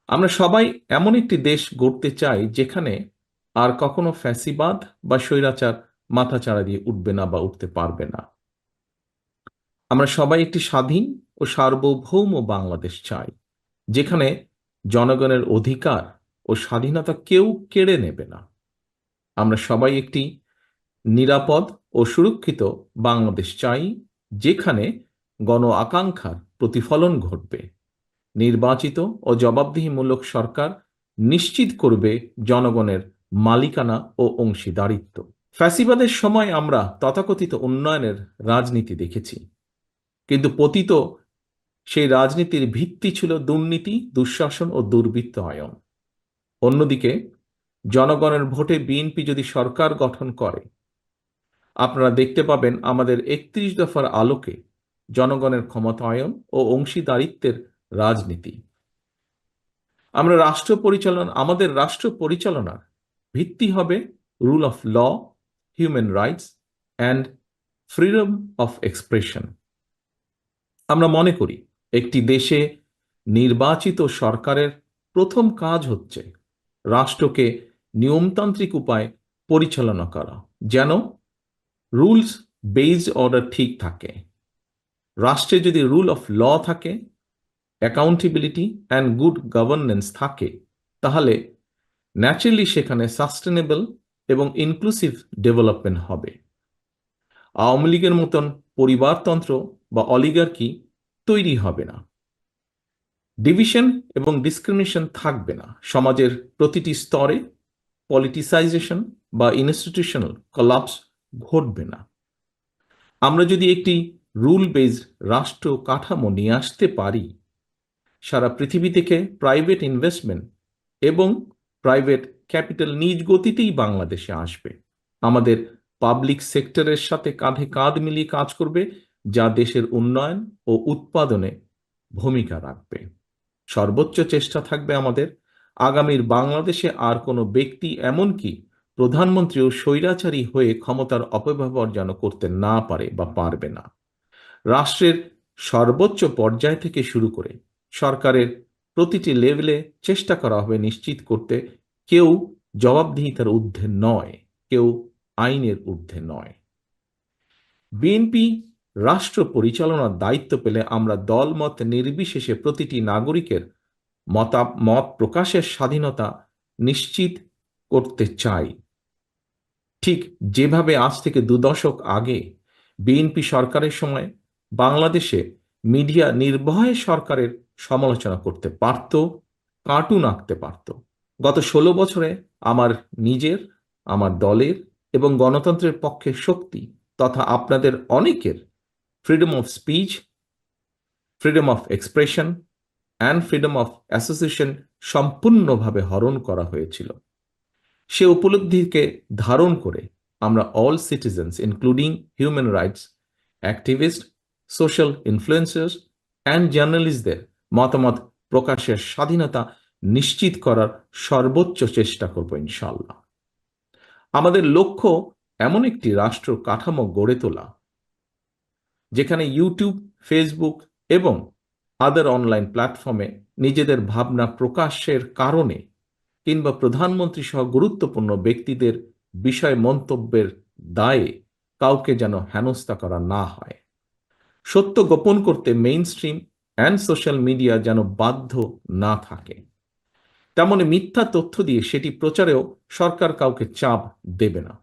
আমরা সবাই এমন একটি দেশ গড়তে চাই যেখানে আর কখনো ফ্যাসিবাদ বা স্বৈরাচার মাথাচাড়া দিয়ে উঠবে না বা উঠতে পারবে না। আমরা সবাই একটি স্বাধীন ও সার্বভৌম বাংলাদেশ চাই, যেখানে জনগণের অধিকার ও স্বাধীনতা কেউ কেড়ে নেবে না। আমরা সবাই একটি নিরাপদ ও সুরক্ষিত বাংলাদেশ চাই, যেখানে গণ আকাঙ্ক্ষার প্রতিফলন ঘটবে। নির্বাচিত ও জবাবদিহিমূলক সরকার নিশ্চিত করবে জনগণের মালিকানা ও অংশীদারিত্ব। ফ্যাসিবাদের সময় আমরা তথাকথিত উন্নয়নের রাজনীতি দেখেছি, কিন্তু পতিত সেই রাজনীতির ভিত্তি ছিল দুর্নীতি, দুঃশাসন ও দুর্বৃত্তায়ন। অন্যদিকে জনগণের ভোটে বিএনপি যদি সরকার গঠন করে, আপনারা দেখতে পাবেন আমাদের ৩১ দফার আলোকে জনগণের ক্ষমতায়ন ও অংশীদারিত্বের রাজনীতি। আমাদের রাষ্ট্র পরিচালনার ভিত্তি হবে rule of law, human rights and freedom of expression. আমরা মনে করি একটি দেশে নির্বাচিত সরকারের প্রথম কাজ হচ্ছে রাষ্ট্রকে নিয়মতান্ত্রিক উপায়ে পরিচালনা করা, যেন রুলস বেসড অর্ডার ঠিক থাকে। রাষ্ট্রে যদি রুল অফ ল থাকে, অ্যাকাউন্টেবিলিটি অ্যান্ড গুড গভর্নেন্স থাকে, তাহলে ন্যাচারালি সেখানে সাস্টেনেবল এবং ইনক্লুসিভ ডেভেলপমেন্ট হবে। আওয়ামী লীগের মতন পরিবারতন্ত্র বা অলিগার্কি তৈরি হবে না। ডিভিশন এবং ডিসক্রিমিনেশন থাকবে না। সমাজের প্রতিটি স্তরে পলিটিসাইজেশন বা ইনস্টিটিউশনাল কলাপস ঘটবে না। আমরা যদি একটি রুল বেসড রাষ্ট্র কাঠামো নিয়ে আসতে পারি, সারা পৃথিবী থেকে প্রাইভেট ইনভেস্টমেন্ট এবং প্রাইভেট ক্যাপিটাল নিজ গতিতেই বাংলাদেশে আসবে। আমাদের পাবলিক সেক্টরের সাথে কাঁধে কাঁধ মিলিয়ে কাজ করবে, যা দেশের উন্নয়ন ও উৎপাদনে ভূমিকা রাখবে। সর্বোচ্চ চেষ্টা থাকবে আমাদের আগামীর বাংলাদেশে আর কোনো ব্যক্তি, এমনকি প্রধানমন্ত্রীও স্বৈরাচারী হয়ে ক্ষমতার অপব্যবহার যেন করতে না পারে বা পারবে না। রাষ্ট্রের সর্বোচ্চ পর্যায় থেকে শুরু করে সরকারের প্রতিটি লেভেলে চেষ্টা করা হবে নিশ্চিত করতে কেউ জবাবদিহিতার ঊর্ধ্বে নয়, কেউ আইনের ঊর্ধ্বে নয়। বিএনপি রাষ্ট্র পরিচালনার দায়িত্ব পেলে আমরা দলমত নির্বিশেষে প্রতিটি নাগরিকের মত প্রকাশের স্বাধীনতা নিশ্চিত করতে চাই। ঠিক যেভাবে আজ থেকে ২ দশক আগে বিএনপি সরকারের সময় বাংলাদেশে মিডিয়া নির্ভয়ে সরকারের সমালোচনা করতে পারত, কার্টুন আঁকতে পারত। গত ১৬ বছরে আমার নিজের, আমার দলের এবং গণতন্ত্রের পক্ষে শক্তি তথা আপনাদের অনেকের freedom of speech, freedom of expression and freedom of association সম্পূর্ণভাবে হরণ করা হয়েছিল। সে উপলব্ধিকে ধারণ করে আমরা all citizens including human rights activist, social influencers and জার্নালিস্টদের মতামত প্রকাশের স্বাধীনতা নিশ্চিত করার সর্বোচ্চ চেষ্টা করব ইনশাল্লাহ। আমাদের লক্ষ্য এমন একটি রাষ্ট্র কাঠামো গড়ে তোলা, যেখানে ইউটিউব, ফেসবুক এবং আদার অনলাইন প্ল্যাটফর্মে নিজেদের ভাবনা প্রকাশের কারণে কিংবা প্রধানমন্ত্রী সহ গুরুত্বপূর্ণ ব্যক্তিদের বিষয় মন্তব্যের দায়ে কাউকে যেন হেনস্থা করা না হয়। সত্য গোপন করতে main stream and social media যেন বাধ্য না থাকে। তেমনি মিথ্যা তথ্য দিয়ে সেটি প্রচারেও সরকার কাউকে চাপ দেবে না।